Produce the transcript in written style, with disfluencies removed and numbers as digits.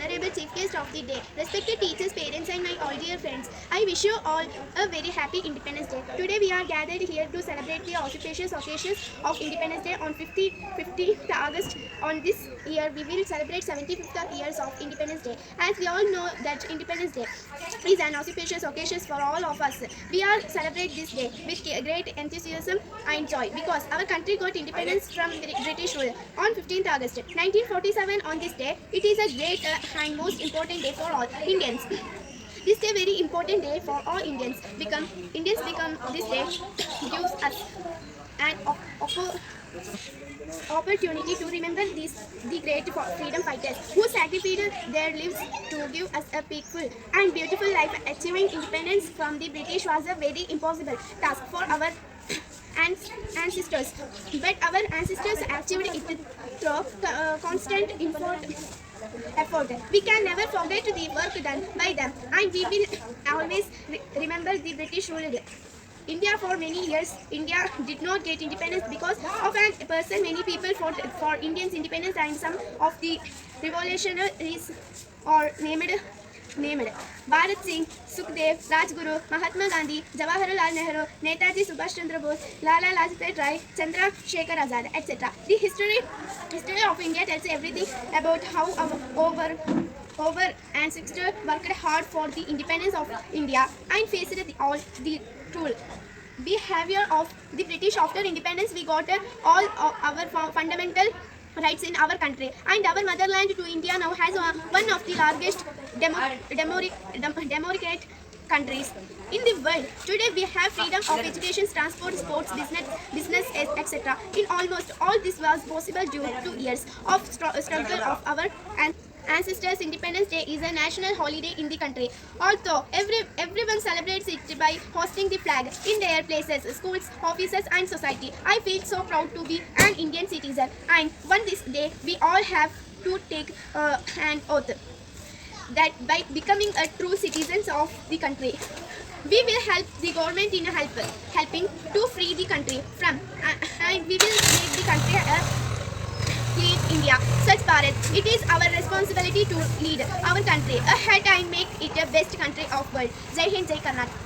honorable chief guest of the day, respected teachers, parents, and my all dear friends, I wish you all a very happy Independence Day. Today we are gathered here to celebrate the auspicious occasions of Independence Day on 15th August. On this year, we will celebrate 75th years of Independence Day. As we all know that Independence Day is an auspicious occasion for all of us. We are celebrate this day with great enthusiasm and joy because our country got independence from British rule on 15th August 1947. On this day, it is a great and most important day for all Indians. This day very important day for all Indians. Indians become this day gives us an opportunity to remember the great freedom fighters who sacrificed their lives to give us a peaceful and beautiful life. Achieving independence from the British was a very impossible task for our ancestors, but our ancestors achieved it through constant effort. We can never forget the work done by them, and we will always remember the British ruled India for many years. India did not get independence because of a person. Many people fought for Indians' independence, and some of the revolutionaries are named Bharat Singh, Sukhdev, Rajguru, Mahatma Gandhi, Jawaharlal Nehru, Netaji Subhash Chandra Bose, Lala Lajpat Rai, Chandra Shekhar Azad, etc. The history of India tells everything about how our ancestors worked hard for the independence of India and faced all the rule behavior of the British. After independence, we got all our fundamental rights in our country, and our motherland to India now has one of the largest democratic countries in the world. Today we have freedom of education, transport, sports, business, etc. In almost all this was possible due to years of struggle of our ancestors. Independence Day is a national holiday in the country. Although everyone celebrates it by hosting the flag in their places, schools, offices, and society, I feel so proud to be an Indian citizen. And on this day, we all have to take an oath that by becoming a true citizens of the country, we will help the government in helping to free the country from, and we will make the country a clean India, Swachh Bharat. It is our responsibility to lead our country ahead and make it the best country of world. Jai Hind, Jai Karnataka.